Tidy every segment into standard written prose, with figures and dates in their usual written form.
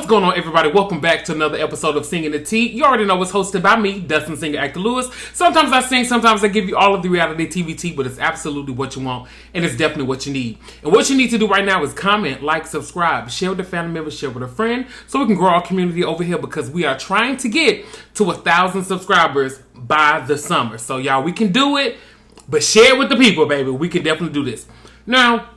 going on, everybody? Welcome back to another episode of Singing the Tea. You already know it's hosted by me, Dustin Singer Actor Lewis. Sometimes I sing, sometimes I give you all of the reality TV tea, but it's absolutely what you want, and it's definitely what you need. And what you need to do right now is comment, like, subscribe, share with a family member, share with a friend, so we can grow our community over here, because we are trying to get to 1,000 subscribers by the summer. So y'all, we can do it, but share it with the people, baby. We can definitely do this. Now,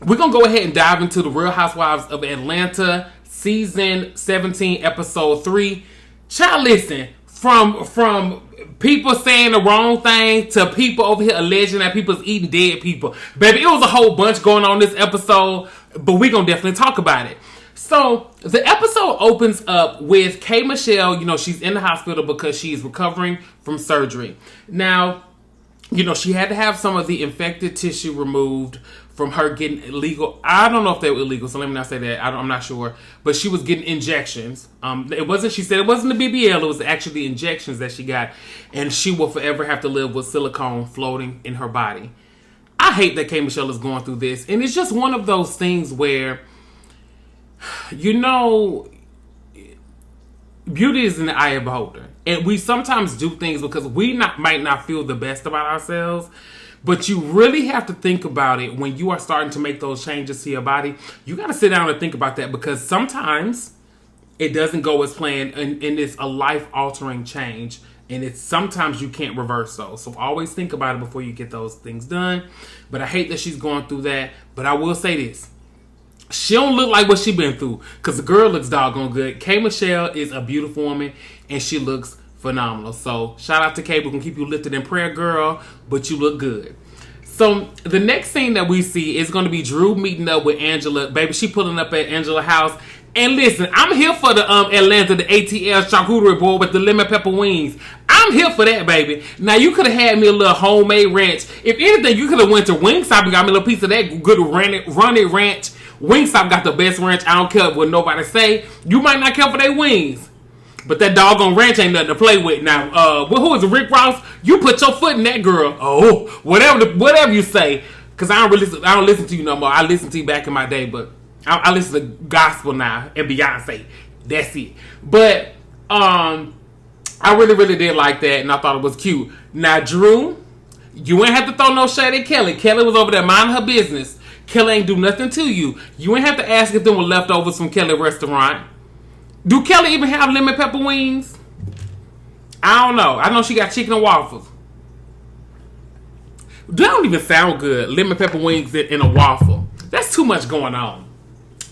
we're going to go ahead and dive into the Real Housewives of Atlanta, Season 17, Episode 3. Child, listen, from people saying the wrong thing to people over here alleging that people's eating dead people. Baby, it was a whole bunch going on this episode, but we're going to definitely talk about it. So, the episode opens up with K. Michelle. You know, she's in the hospital because she's recovering from surgery. Now, you know, she had to have some of the infected tissue removed from her getting illegal. I don't know if they were illegal, so let me not say that. I'm not sure. But she was getting injections. She said it wasn't the BBL, it was actually the injections that she got. And she will forever have to live with silicone floating in her body. I hate that K. Michelle is going through this. And it's just one of those things where, you know, beauty is in the eye of the beholder. And we sometimes do things because we might not feel the best about ourselves. But you really have to think about it when you are starting to make those changes to your body. You got to sit down and think about that, because sometimes it doesn't go as planned, and it's a life-altering change. And it's sometimes you can't reverse those. So always think about it before you get those things done. But I hate that she's going through that. But I will say this. She don't look like what she been through, because the girl looks doggone good. K. Michelle is a beautiful woman, and she looks phenomenal. So shout out to K. We can keep you lifted in prayer, girl, but you look good. So the next scene that we see is going to be Drew meeting up with Angela. Baby, she pulling up at Angela's house. And listen, I'm here for the Atlanta, the ATL charcuterie board with the lemon pepper wings. I'm here for that, baby. Now, you could have had me a little homemade ranch. If anything, you could have went to Wingstop and got me a little piece of that good runny ranch. Wingstop got the best ranch. I don't care what nobody say. You might not care for their wings, but that doggone ranch ain't nothing to play with. Now, who is it, Rick Ross? You put your foot in that, girl. Oh, whatever you say. Because I don't listen to you no more. I listened to you back in my day, but I listen to gospel now and Beyonce. That's it. But I really, really did like that, and I thought it was cute. Now, Drew, you ain't have to throw no shade at Kelly. Kelly was over there minding her business. Kelly ain't do nothing to you. You ain't have to ask if them were leftovers from Kelly restaurant. Do Kelly even have lemon pepper wings? I don't know. I know she got chicken and waffles. They don't even sound good. Lemon pepper wings in a waffle. That's too much going on.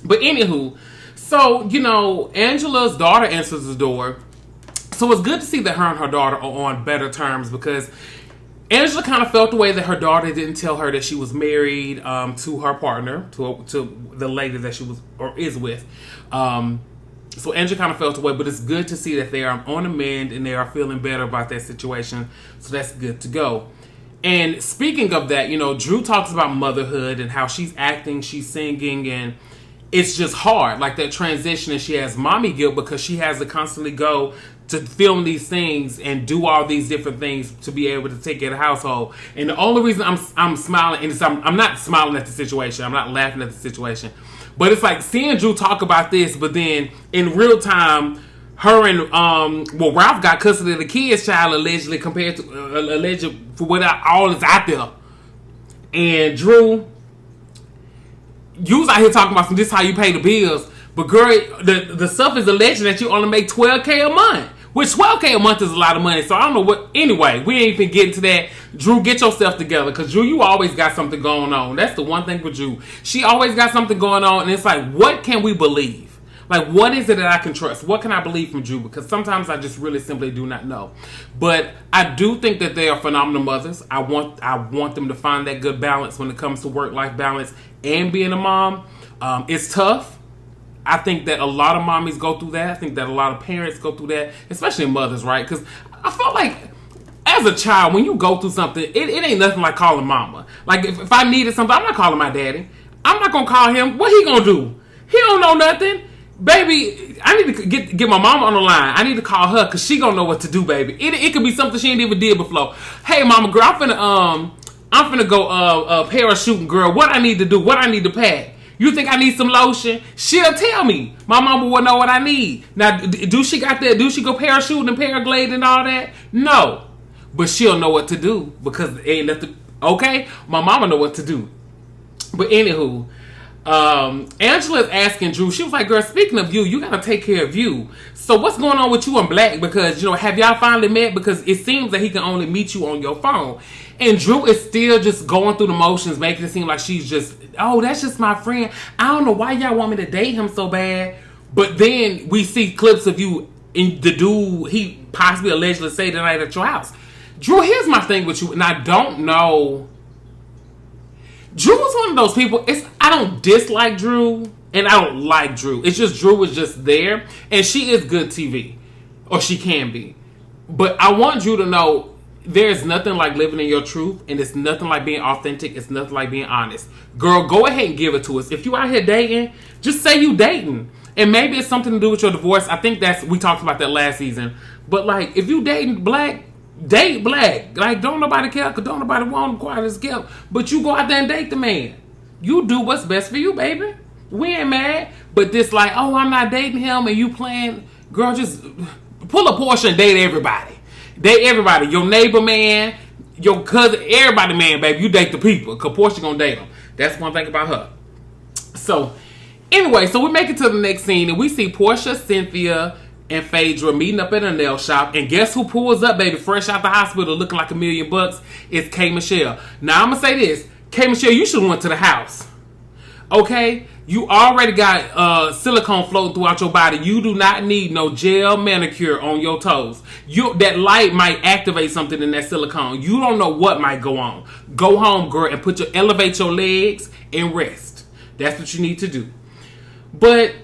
But anywho, so, you know, Angela's daughter answers the door. So it's good to see that her and her daughter are on better terms, because Angela kind of felt the way that her daughter didn't tell her that she was married to her partner, to the lady that she was or is with. So Angela kind of felt away, but it's good to see that they are on the mend and they are feeling better about that situation. So that's good to go. And speaking of that, you know, Drew talks about motherhood and how she's acting, she's singing, and it's just hard. Like that transition, and she has mommy guilt because she has to constantly go to film these things and do all these different things to be able to take care of the household. And the only reason I'm smiling, and I'm not smiling at the situation, I'm not laughing at the situation, but it's like seeing Drew talk about this, but then in real time, her and Ralph got custody of the kids, child, allegedly, compared to alleged for what all is out there. And Drew, you was out here talking about this is how you pay the bills, but girl, the stuff is alleged that you only make $12K a month, which $12K a month is a lot of money. So I don't know what. Anyway, we ain't even getting to that. Drew, get yourself together, because Drew, you always got something going on. That's the one thing with Drew. She always got something going on, and it's like, what can we believe? Like, what is it that I can trust? What can I believe from Drew? Because sometimes I just really simply do not know. But I do think that they are phenomenal mothers. I want them to find that good balance when it comes to work-life balance and being a mom. It's tough. I think that a lot of mommies go through that. I think that a lot of parents go through that, especially mothers, right? Because I felt like as a child, when you go through something, it ain't nothing like calling mama. Like, if I needed something, I'm not calling my daddy. I'm not going to call him. What he going to do? He don't know nothing. Baby, I need to get my mama on the line. I need to call her, because she going to know what to do, baby. It could be something she ain't even did before. Hey, mama girl, I'm finna go parachuting, girl. What I need to do? What I need to pack? You think I need some lotion? She'll tell me. My mama will know what I need. Now, do she got that? Do she go parachuting and paragliding and all that? No. But she'll know what to do because it ain't nothing. Okay? My mama know what to do. But anywho, Angela's asking Drew, she was like, girl, speaking of you, you got to take care of you. So what's going on with you and Black? Because, have y'all finally met? Because it seems that he can only meet you on your phone. And Drew is still just going through the motions, making it seem like she's just, oh, that's just my friend. I don't know why y'all want me to date him so bad. But then we see clips of you and the dude he possibly allegedly stayed the night at your house. Drew, here's my thing with you, and I don't know. Drew is one of those people. I don't dislike Drew, and I don't like Drew. It's just Drew is just there, and she is good TV, or she can be. But I want Drew to know there's nothing like living in your truth, and it's nothing like being authentic. It's nothing like being honest. Girl, go ahead and give it to us. If you out here dating, just say you dating. And maybe it's something to do with your divorce. I think we talked about that last season. But like, if you dating Black, date Black. Like, don't nobody care, because don't nobody want him quiet as kept. But you go out there and date the man. You do what's best for you, baby. We ain't mad. But this like, oh, I'm not dating him and you playing. Girl, just pull a Porsha and date everybody. Date everybody. Your neighbor man, your cousin, everybody man, baby. You date the people, because Porsha gonna date them. That's one thing about her. So, anyway, so we make it to the next scene, and we see Porsha, Cynthia, and Phaedra meeting up at a nail shop. And guess who pulls up, baby, fresh out the hospital looking like $1 million? It's K. Michelle. Now, I'm going to say this. K. Michelle, you should have went to the house. Okay? You already got silicone floating throughout your body. You do not need no gel manicure on your toes. That light might activate something in that silicone. You don't know what might go on. Go home, girl, and elevate your legs and rest. That's what you need to do. But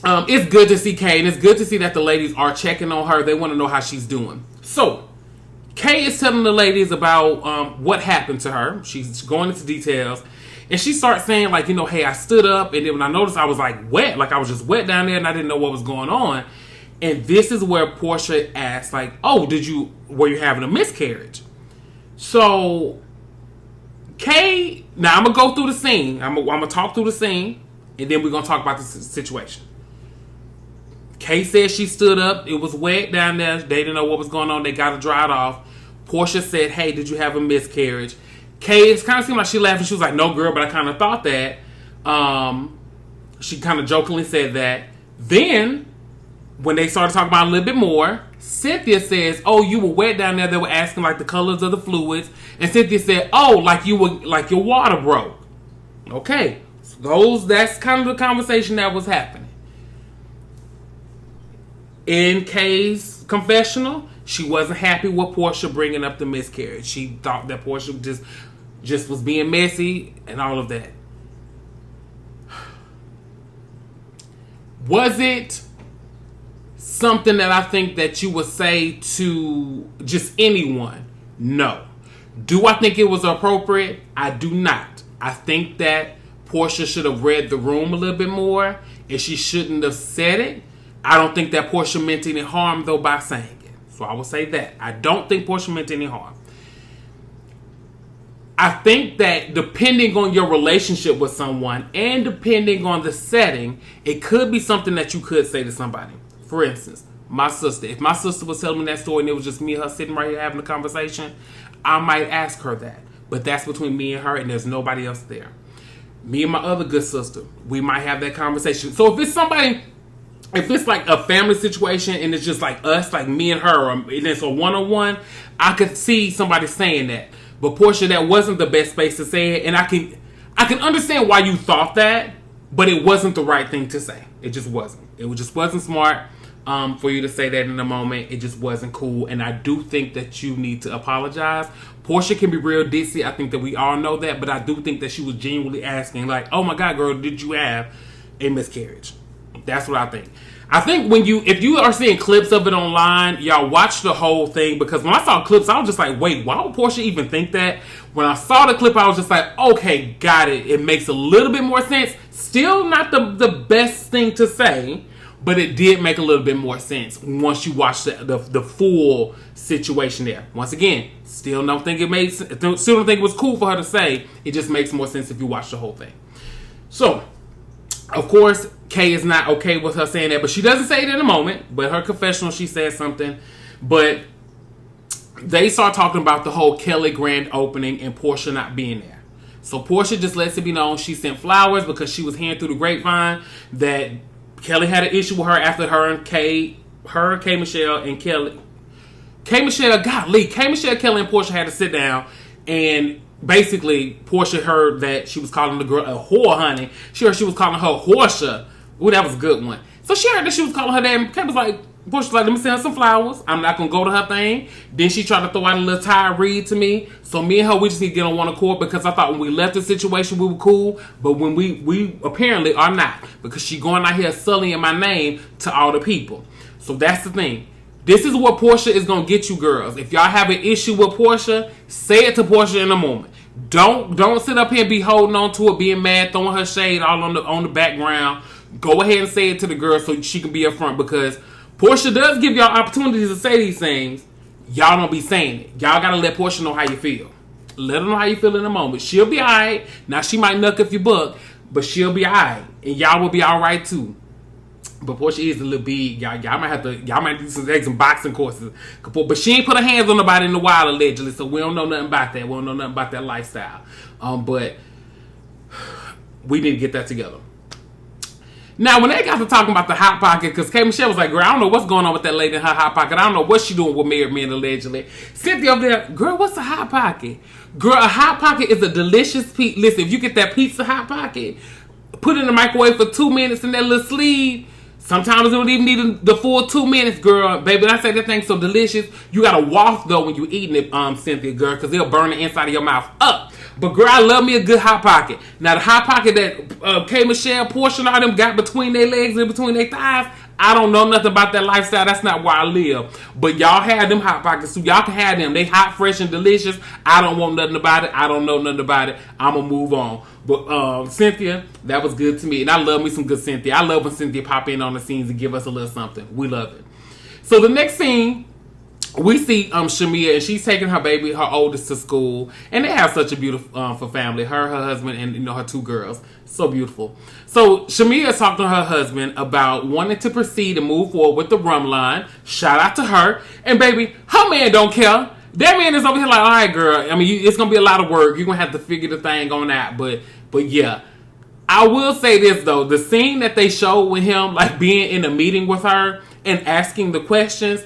it's good to see Kay, and it's good to see that the ladies are checking on her. They want to know how she's doing. So, Kay is telling the ladies about what happened to her. She's going into details. And she starts saying, like, hey, I stood up, and then when I noticed I was, like, wet. Like, I was just wet down there, and I didn't know what was going on. And this is where Porsha asked, like, oh, were you having a miscarriage? So, Kay, now I'm going to go through the scene. I'm going to talk through the scene, and then we're going to talk about the situation. Kay said she stood up. It was wet down there. They didn't know what was going on. They got it dried off. Porsha said, hey, did you have a miscarriage? Kay, it kind of seemed like she laughed, and she was like, no, girl, but I kind of thought that. She kind of jokingly said that. Then, when they started talking about it a little bit more, Cynthia says, oh, you were wet down there. They were asking, like, the colors of the fluids. And Cynthia said, oh, like your water broke. Okay. So that's kind of the conversation that was happening. In Kay's confessional, she wasn't happy with Porsha bringing up the miscarriage. She thought that Porsha just was being messy and all of that. Was it something that I think that you would say to just anyone? No. Do I think it was appropriate? I do not. I think that Porsha should have read the room a little bit more, and she shouldn't have said it. I don't think that Porsha meant any harm, though, by saying it. So I will say that. I don't think Porsha meant any harm. I think that depending on your relationship with someone and depending on the setting, it could be something that you could say to somebody. For instance, my sister. If my sister was telling me that story and it was just me and her sitting right here having a conversation, I might ask her that. But that's between me and her, and there's nobody else there. Me and my other good sister, we might have that conversation. So if it's somebody... If it's like a family situation and it's just like us, like me and her, and it's a one-on-one, I could see somebody saying that. But Porsha, that wasn't the best space to say it. And I can understand why you thought that, but it wasn't the right thing to say. It just wasn't. It just wasn't smart for you to say that in the moment. It just wasn't cool. And I do think that you need to apologize. Porsha can be real ditzy. I think that we all know that. But I do think that she was genuinely asking, like, oh my God, girl, did you have a miscarriage? That's what I think. I think if you are seeing clips of it online, y'all watch the whole thing, because when I saw clips, I was just like, wait, why would Porsha even think that? When I saw the clip, I was just like, okay, got it. It makes a little bit more sense. Still not the best thing to say, but it did make a little bit more sense once you watch the full situation there. Once again, still don't think it was cool for her to say. It just makes more sense if you watch the whole thing. So, Of course, Kay is not okay with her saying that, but she doesn't say it in a moment. But her confessional, she says something. But they start talking about the whole Kelly grand opening and Porsha not being there. So Porsha just lets it be known she sent flowers because she was hearing through the grapevine that Kelly had an issue with her after K Michelle, Kelly, and Porsha had to sit down, and basically Porsha heard that she was calling the girl a whore, honey. She heard she was calling her Horsha. Ooh, that was a good one. So she heard that she was calling her that, and Kelly was like, Porsha was like, let me send her some flowers. I'm not going to go to her thing. Then she tried to throw out a little tirade to me. So me and her, we just need to get on one accord because I thought when we left the situation, we were cool. But when we apparently are not. Because she going out here sullying my name to all the people. So that's the thing. This is what Porsha is going to get you girls. If y'all have an issue with Porsha, say it to Porsha in a moment. Don't sit up here and be holding on to it, being mad, throwing her shade all on the background. Go ahead and say it to the girl so she can be up front because Porsha does give y'all opportunities to say these things. Y'all don't be saying it. Y'all gotta let Porsha know how you feel. Let her know how you feel in a moment. She'll be alright. Now she might knuck if you buck, but she'll be alright. And y'all will be alright too. But Porsha is a little big. Y'all might do some boxing courses. But she ain't put her hands on nobody in the wild allegedly, so we don't know nothing about that. We don't know nothing about that lifestyle. But we need to get that together. Now, when they got to talking about the Hot Pocket, because K. Michelle was like, girl, I don't know what's going on with that lady in her Hot Pocket. I don't know what she doing with married men, allegedly. Cynthia over there, girl, what's a Hot Pocket? Girl, a Hot Pocket is a delicious pizza. Listen, if you get that pizza Hot Pocket, put it in the microwave for 2 minutes in that little sleeve. Sometimes it don't even need the full 2 minutes, girl. Baby, I say that thing's so delicious. You got to wash, though, when you eating it, Cynthia, girl, because it'll burn the inside of your mouth up. But girl, I love me a good Hot Pocket. Now the Hot Pocket that K. Michelle, Porsha, and all them got between their legs and between their thighs, I don't know nothing about that lifestyle. That's not where I live. But y'all have them Hot Pockets, so y'all can have them. They hot, fresh, and delicious. I don't want nothing about it. I don't know nothing about it. I'm going to move on. But Cynthia, that was good to me. And I love me some good Cynthia. I love when Cynthia pop in on the scenes and give us a little something. We love it. So the next scene, we see Shamia, and she's taking her baby, her oldest, to school, and they have such a beautiful family. Her husband, and her 2 girls, so beautiful. So Shamia is talking to her husband about wanting to proceed and move forward with the rum line. Shout out to her, and baby, her man don't care. That man is over here like, all right, girl. I mean, it's gonna be a lot of work. You're gonna have to figure the thing on out, but yeah. I will say this though, the scene that they showed with him, like being in a meeting with her and asking the questions.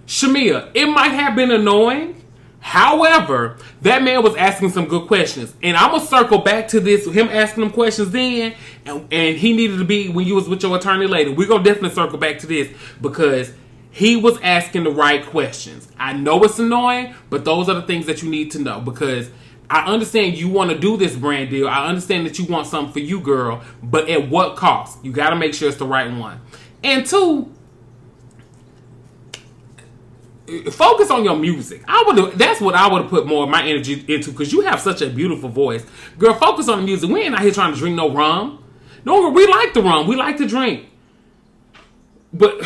Shamia, it might have been annoying. However, that man was asking some good questions. And I'm going to circle back to this, him asking them questions then, and he needed to be when you was with your attorney later. We're going to definitely circle back to this because he was asking the right questions. I know it's annoying, but those are the things that you need to know because I understand you want to do this brand deal. I understand that you want something for you, girl, but at what cost? You got to make sure it's the right one. And 2, focus on your music. That's what I would have put more of my energy into because you have such a beautiful voice. Girl, focus on the music. We ain't out here trying to drink no rum. No, we like the rum. We like to drink. But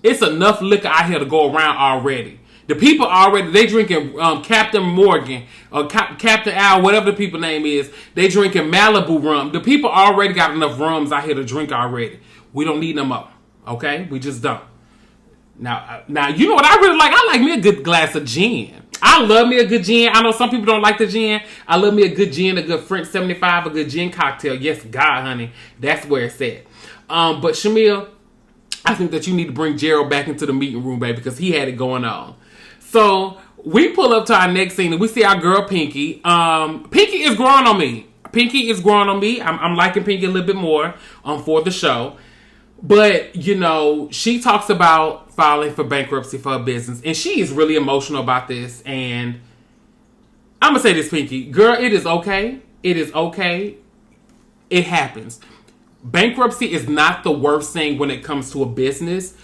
it's enough liquor out here to go around already. The people already, they drinking Captain Morgan or Captain Al, whatever the people name is. They drinking Malibu rum. The people already got enough rums out here to drink already. We don't need no more. Okay? We just don't. Now, you know what I really like? I like me a good glass of gin. I love me a good gin. I know some people don't like the gin. I love me a good gin, a good French 75, a good gin cocktail. Yes, God, honey. That's where it's at. But Shamil, I think that you need to bring Gerald back into the meeting room, baby, because he had it going on. So we pull up to our next scene and we see our girl Pinky. Pinky is growing on me. I'm liking Pinky a little bit more for the show. But, you know, she talks about filing for bankruptcy for her business. And she is really emotional about this. And I'm going to say this, Pinky. Girl, it is okay. It is okay. It happens. Bankruptcy is not the worst thing when it comes to a business.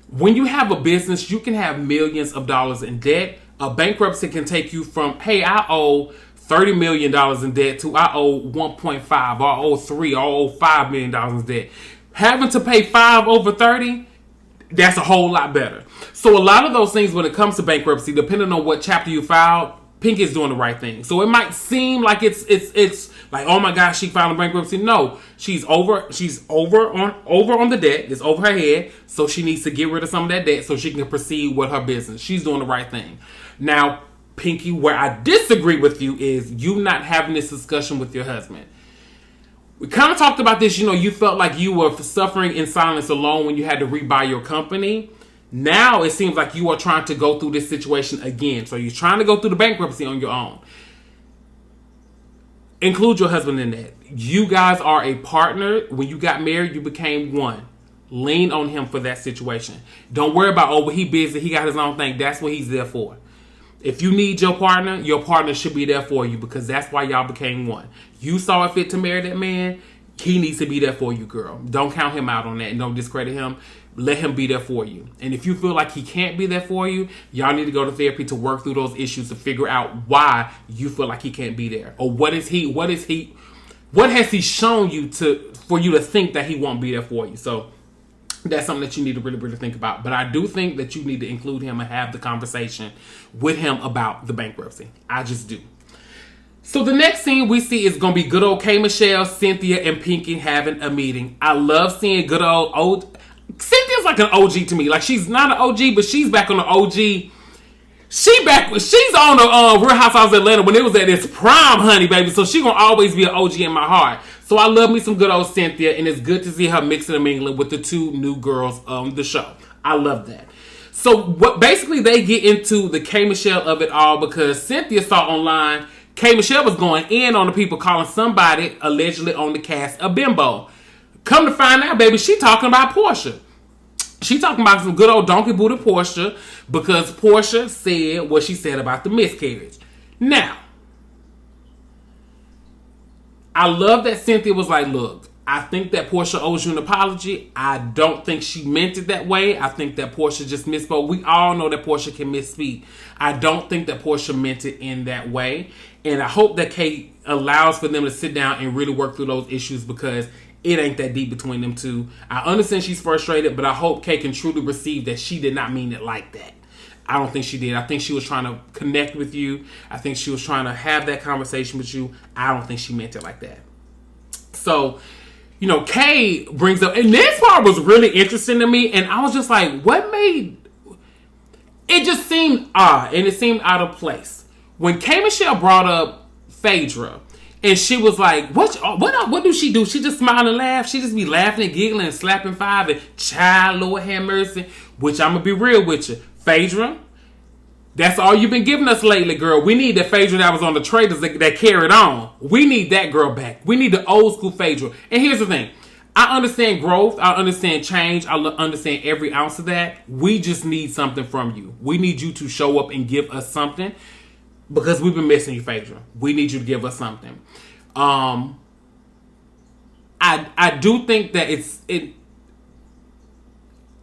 When you have a business, you can have millions of dollars in debt. A bankruptcy can take you from, hey, I owe $30 million in debt to I owe 1.5 or I owe 3 or I owe $5 million in debt. Having to pay 5 over 30, that's a whole lot better. So a lot of those things when it comes to bankruptcy, depending on what chapter you filed, Pinky is doing the right thing. So it might seem like it's Like, oh my gosh, she filed bankruptcy. No, she's over on the debt. It's over her head. So she needs to get rid of some of that debt so she can proceed with her business. She's doing the right thing. Now, Pinky, where I disagree with you is you not having this discussion with your husband. We kind of talked about this. You felt like you were suffering in silence alone when you had to rebuy your company. Now it seems like you are trying to go through this situation again. So you're trying to go through the bankruptcy on your own. Include your husband in that. You guys are a partner. When you got married, you became one. Lean on him for that situation. Don't worry about, well, he busy. He got his own thing. That's what he's there for. If you need your partner should be there for you because that's why y'all became one. You saw it fit to marry that man. He needs to be there for you, girl. Don't count him out on that and don't discredit him. Let him be there for you. And if you feel like he can't be there for you, y'all need to go to therapy to work through those issues to figure out why you feel like he can't be there. Or what has he shown you for you to think that he won't be there for you? So that's something that you need to really, really think about. But I do think that you need to include him and have the conversation with him about the bankruptcy. I just do. So the next scene we see is going to be good old K. Michelle, Cynthia, and Pinky having a meeting. I love seeing good old Cynthia's like an OG to me. Like, she's not an OG, but she's back on the OG. She's on the Real Housewives of Atlanta when it was at its prime, honey, baby. So she gonna always be an OG in my heart. So I love me some good old Cynthia, and it's good to see her mixing and mingling with the two new girls on the show. I love that. So what basically they get into the K. Michelle of it all because Cynthia saw online K. Michelle was going in on the people calling somebody allegedly on the cast a bimbo. Come to find out, baby, she talking about Porsha. She talking about some good old donkey booty Porsha because Porsha said what she said about the miscarriage. Now, I love that Cynthia was like, look, I think that Porsha owes you an apology. I don't think she meant it that way. I think that Porsha just misspoke. We all know that Porsha can misspeak. I don't think that Porsha meant it in that way. And I hope that Kate allows for them to sit down and really work through those issues because it ain't that deep between them two. I understand she's frustrated, but I hope Kate can truly receive that she did not mean it like that. I don't think she did. I think she was trying to connect with you. I think she was trying to have that conversation with you. I don't think she meant it like that. So, Kay brings up, and this part was really interesting to me, and I was just like, what made, it just seemed odd, and it seemed out of place. When K. Michelle brought up Phaedra, and she was like, what do she do? She just smile and laugh. She just be laughing and giggling and slapping five and child, Lord have mercy. Which I'm going to be real with you. Phaedra, that's all you've been giving us lately, girl. We need that Phaedra that was on the traders that carried on. We need that girl back. We need the old school Phaedra. And here's the thing. I understand growth. I understand change. I understand every ounce of that. We just need something from you. We need you to show up and give us something. Because we've been missing you, Phaedra. We need you to give us something. I do think that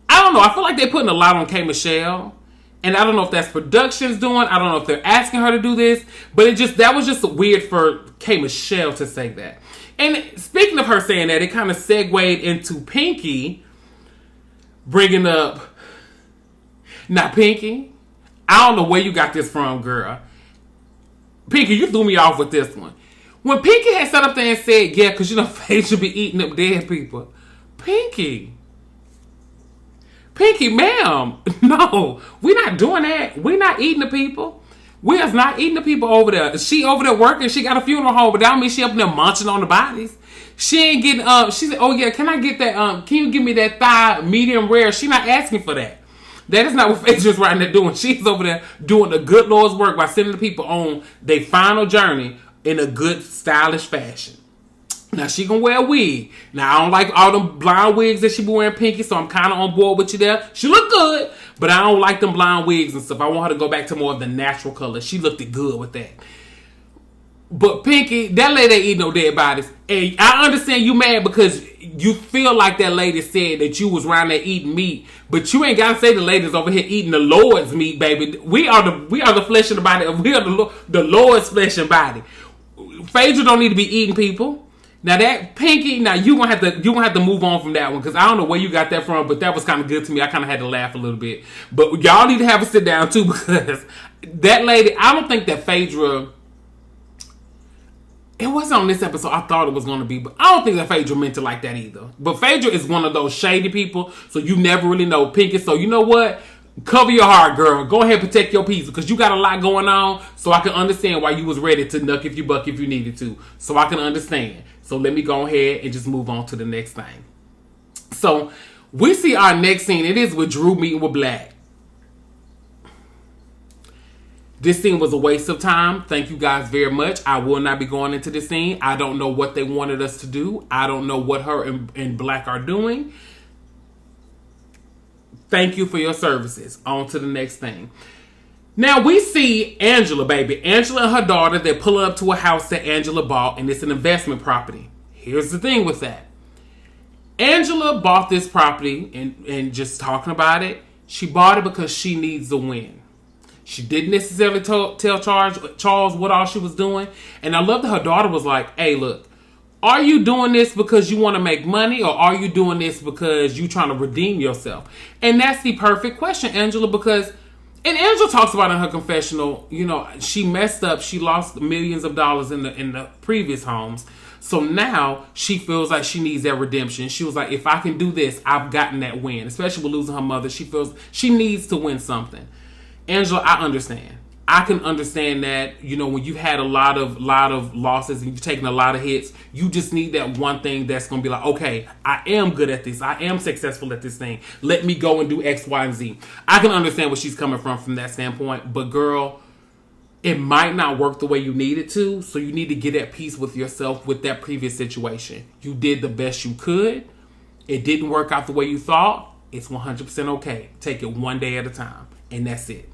I don't know. I feel like they're putting a lot on K. Michelle. And I don't know if that's production's doing. I don't know if they're asking her to do this. But that was just weird for K. Michelle to say that. And speaking of her saying that, it kind of segued into Pinky bringing up... Now, Pinky, I don't know where you got this from, girl. Pinky, you threw me off with this one. When Pinky had sat up there and said, yeah, because Faith should be eating up dead people. Pinky, ma'am, no, we're not doing that. We're not eating the people. We are not eating the people over there. She over there working. She got a funeral home, but that don't mean she up there munching on the bodies. She ain't getting, she said, oh yeah, can I get that, can you give me that thigh medium rare? She not asking for that. That is not what Phaedra's right there doing. She's over there doing the good Lord's work by sending the people on their final journey in a good, stylish fashion. Now, she gonna wear a wig. Now, I don't like all them blonde wigs that she be wearing, Pinky, so I'm kind of on board with you there. She look good, but I don't like them blonde wigs and stuff. I want her to go back to more of the natural color. She looked good with that. But Pinky, that lady ain't eat no dead bodies. And I understand you mad because you feel like that lady said that you was around there eating meat. But you ain't gotta say the ladies over here eating the Lord's meat, baby. We are the flesh and the body. We are the Lord's flesh and body. Phaedra don't need to be eating people. Now that Pinky, now you gonna have to move on from that one because I don't know where you got that from, but that was kind of good to me. I kind of had to laugh a little bit. But y'all need to have a sit down too because that lady, I don't think that Phaedra. It wasn't on this episode. I thought it was going to be, but I don't think that Phaedra meant it like that either. But Phaedra is one of those shady people, so you never really know Pinky. So you know what? Cover your heart, girl. Go ahead and protect your peace because you got a lot going on. So I can understand why you was ready to nuck if you buck if you needed to. So I can understand. So let me go ahead and just move on to the next thing. So we see our next scene. It is with Drew meeting with Black. This scene was a waste of time. Thank you guys very much. I will not be going into this scene. I don't know what they wanted us to do. I don't know what her and Black are doing. Thank you for your services. On to the next thing. Now we see Angela, baby. Angela and her daughter, they're pulling up to a house that Angela bought, and it's an investment property. Here's the thing with that. Angela bought this property, and just talking about it, she bought it because she needs a win. She didn't necessarily tell Charles what all she was doing. And I love that her daughter was like, hey, look, are you doing this because you want to make money or are you doing this because you're trying to redeem yourself? And that's the perfect question, Angela, because, and Angela talks about in her confessional, you know, she messed up. She lost millions of dollars in the previous homes. So now she feels like she needs that redemption. She was like, if I can do this, I've gotten that win. Especially with losing her mother. She feels she needs to win something. Angela, I understand. I can understand that, you know, when you've had a lot of losses and you've taken a lot of hits, you just need that one thing that's going to be like, okay, I am good at this. I am successful at this thing. Let me go and do X, Y, and Z. I can understand where she's coming from that standpoint. But girl, it might not work the way you need it to. So you need to get at peace with yourself with that previous situation. You did the best you could. It didn't work out the way you thought. It's 100% okay. Take it one day at a time. And that's it.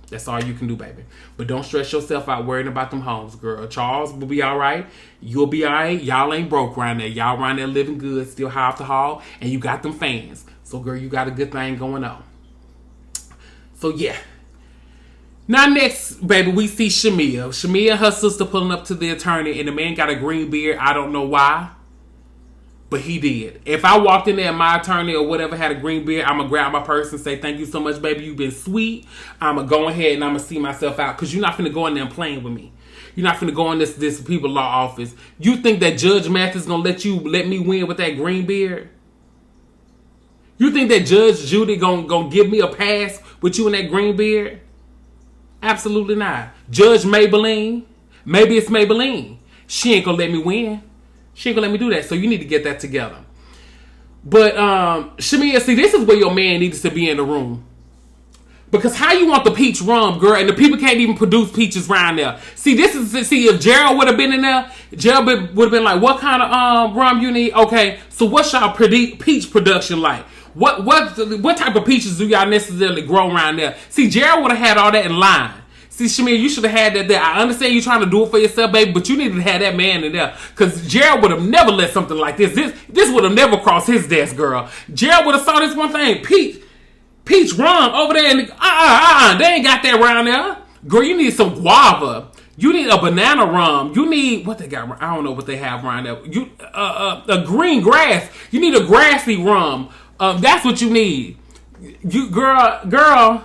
That's all you can do, baby. But don't stress yourself out worrying about them homes, girl. Charles will be all right. You'll be all right. Y'all ain't broke around there. Y'all around there living good, still high off the hall. And you got them fans. So, girl, you got a good thing going on. So, yeah. Now, next, baby, we see Shamia. Shamia and her sister pulling up to the attorney. And the man got a green beard. I don't know why. But he did. If I walked in there and my attorney or whatever had a green beard, I'm going to grab my purse and say, thank you so much, baby. You've been sweet. I'm going to go ahead and I'm going to see myself out. Because you're not finna go in there and playing with me. You're not finna go in this people law office. You think that Judge Mathis going to let me win with that green beard? You think that Judge Judy going to give me a pass with you in that green beard? Absolutely not. Judge Maybelline. Maybe it's Maybelline. She ain't going to let me win. She ain't gonna let me do that. So you need to get that together. But Shamia, see, this is where your man needs to be in the room. Because how you want the peach rum, girl, and the people can't even produce peaches around there. See, if Gerald would have been in there, Gerald would have been like, what kind of rum you need? Okay, so what's y'all peach production like? What type of peaches do y'all necessarily grow around there? See, Gerald would have had all that in line. See, Shamir, you should have had that there. I understand you trying to do it for yourself, baby, but you needed to have that man in there. Because Gerald would have never let something like this. This would have never crossed his desk, girl. Gerald would have saw this one thing. Peach rum over there. And they ain't got that around there. Girl, you need some guava. You need a banana rum. You need, what they got? I don't know what they have around there. A green grass. You need a grassy rum. That's what you need. Girl,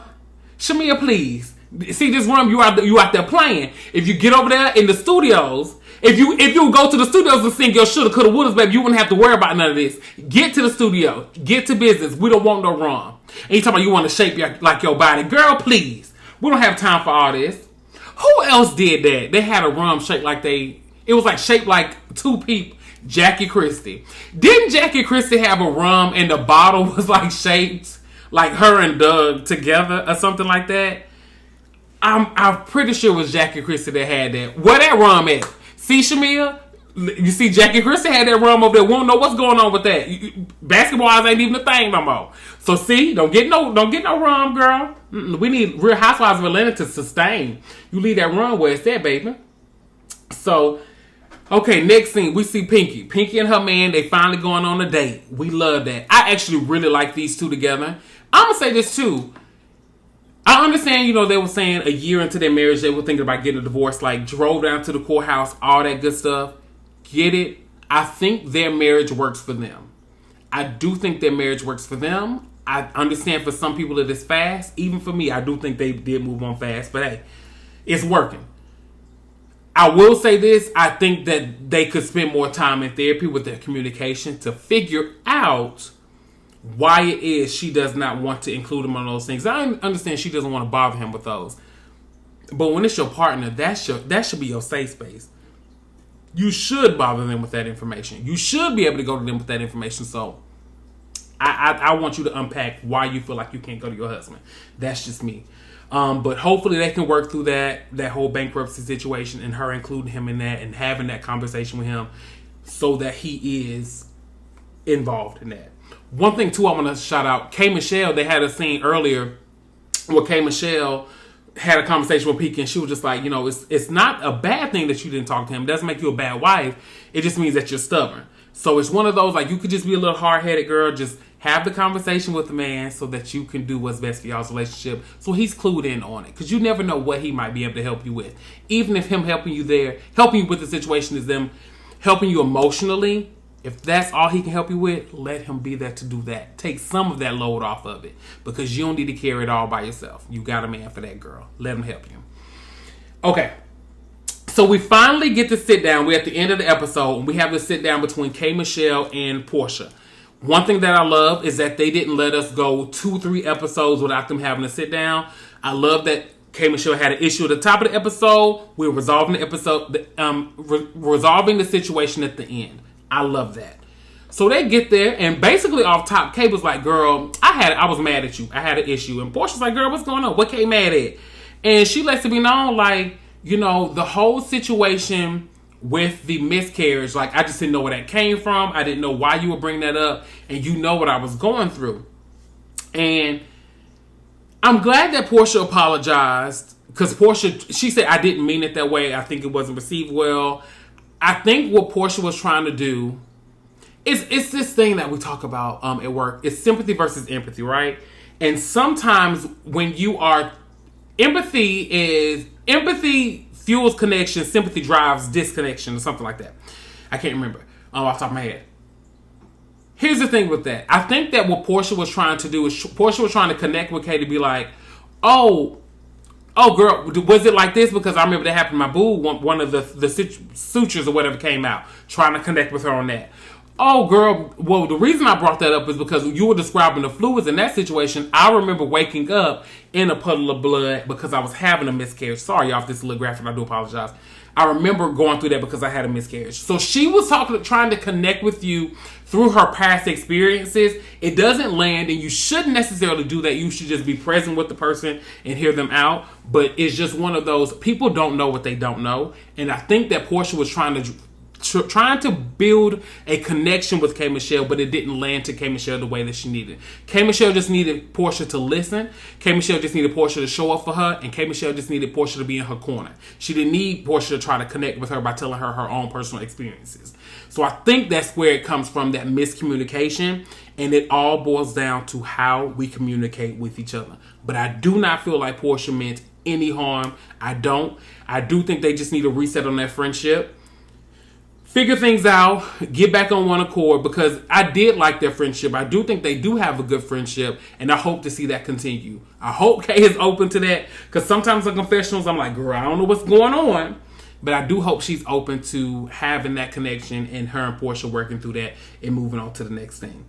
Shamir, please. See this rum you out there playing. If you get over there in the studios, if you go to the studios and sing your shoulda, coulda, wouldas, baby, you wouldn't have to worry about none of this. Get to the studio. Get to business. We don't want no rum. And you talking about you want to shape like your body. Girl, please. We don't have time for all this. Who else did that? They had a rum shaped like it was like shaped like two people. Jackie Christie. Didn't Jackie Christie have a rum and the bottle was like shaped like her and Doug together or something like that? I'm pretty sure it was Jackie Christie that had that. Where that rum at? See, Shamia? You see Jackie Christie had that rum over there. We don't know what's going on with that. Basketballs ain't even a thing no more. So see, don't get no rum, girl. We need Real Housewives of Atlanta to sustain. You leave that rum where it's at, baby. So, okay, next scene, we see Pinky. Pinky and her man, they finally going on a date. We love that. I actually really like these two together. I'm going to say this too. I understand, they were saying a year into their marriage, they were thinking about getting a divorce, like drove down to the courthouse, all that good stuff. Get it? I think their marriage works for them. I do think their marriage works for them. I understand for some people it is fast. Even for me, I do think they did move on fast. But hey, it's working. I will say this. I think that they could spend more time in therapy with their communication to figure out why it is she does not want to include him on those things. I understand she doesn't want to bother him with those. But when it's your partner, that should be your safe space. You should bother them with that information. You should be able to go to them with that information. So I want you to unpack why you feel like you can't go to your husband. That's just me. But hopefully they can work through that whole bankruptcy situation and her including him in that and having that conversation with him so that he is involved in that. One thing too I want to shout out, K. Michelle, they had a scene earlier where K. Michelle had a conversation with Pete and she was just like, it's not a bad thing that you didn't talk to him. It doesn't make you a bad wife. It just means that you're stubborn. So it's one of those, like, you could just be a little hard-headed girl, just have the conversation with the man so that you can do what's best for y'all's relationship. So he's clued in on it. Because you never know what he might be able to help you with. Even if him helping you with the situation is them helping you emotionally, if that's all he can help you with, let him be there to do that. Take some of that load off of it. Because you don't need to carry it all by yourself. You got a man for that, girl. Let him help you. Okay. So we finally get to sit down. We're at the end of the episode. And we have to sit down between K. Michelle and Porsha. One thing that I love is that they didn't let us go 2-3 episodes without them having to sit down. I love that K. Michelle had an issue at the top of the episode. We're resolving the episode, resolving the situation at the end. I love that. So they get there, and basically off top, Kay was like, girl, I was mad at you. I had an issue. And Portia's like, girl, what's going on? What Kay mad at? And she lets it be known, like, the whole situation with the miscarriage, like, I just didn't know where that came from. I didn't know why you would bring that up. And you know what I was going through. And I'm glad that Porsha apologized. Because Porsha, she said, I didn't mean it that way. I think it wasn't received well. I think what Porsha was trying to do it's this thing that we talk about at work. It's sympathy versus empathy, right? And sometimes when you are empathy fuels connection, sympathy drives disconnection, or something like that. I can't remember off the top of my head. Here's the thing with that. I think that what Porsha was trying to do is Porsha was trying to connect with Kay to be like, oh girl, was it like this? Because I remember that happened to my boo. One of the sutures or whatever came out. Trying to connect with her on that. Oh, girl, well, the reason I brought that up is because you were describing the fluids in that situation. I remember waking up in a puddle of blood because I was having a miscarriage. Sorry, y'all, if this is a little graphic. I do apologize. I remember going through that because I had a miscarriage. So she was trying to connect with you through her past experiences. It doesn't land, and you shouldn't necessarily do that. You should just be present with the person and hear them out. But it's just one of those, people don't know what they don't know. And I think that Porsha was trying to build a connection with K. Michelle, but it didn't land to K. Michelle the way that she needed. K. Michelle just needed Porsha to listen. K. Michelle just needed Porsha to show up for her, and K. Michelle just needed Porsha to be in her corner. She didn't need Porsha to try to connect with her by telling her her own personal experiences. So I think that's where it comes from, that miscommunication, and it all boils down to how we communicate with each other. But I do not feel like Porsha meant any harm. I don't. I do think they just need a reset on that friendship. Figure things out, get back on one accord, because I did like their friendship. I do think they do have a good friendship, and I hope to see that continue. I hope Kay is open to that, because sometimes in confessionals, I'm like, girl, I don't know what's going on, but I do hope she's open to having that connection and her and Porsha working through that and moving on to the next thing.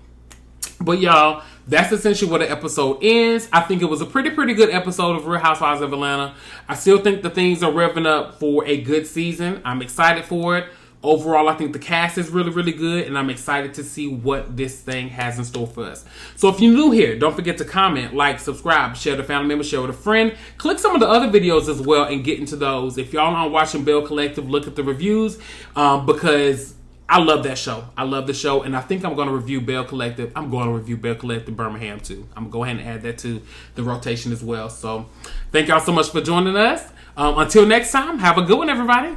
But y'all, that's essentially where the episode ends. I think it was a pretty good episode of Real Housewives of Atlanta. I still think the things are revving up for a good season. I'm excited for it. Overall, I think the cast is really good, and I'm excited to see what this thing has in store for us. So if you're new here, don't forget to comment, like, subscribe, share with a family member, share with a friend. Click some of the other videos as well and get into those. If y'all aren't watching Belle Collective, look at the reviews because I love that show. I love the show, and I think I'm going to review Belle Collective. I'm going to review Belle Collective Birmingham too. I'm going to go ahead and add that to the rotation as well. So thank y'all so much for joining us. Until next time, have a good one, everybody.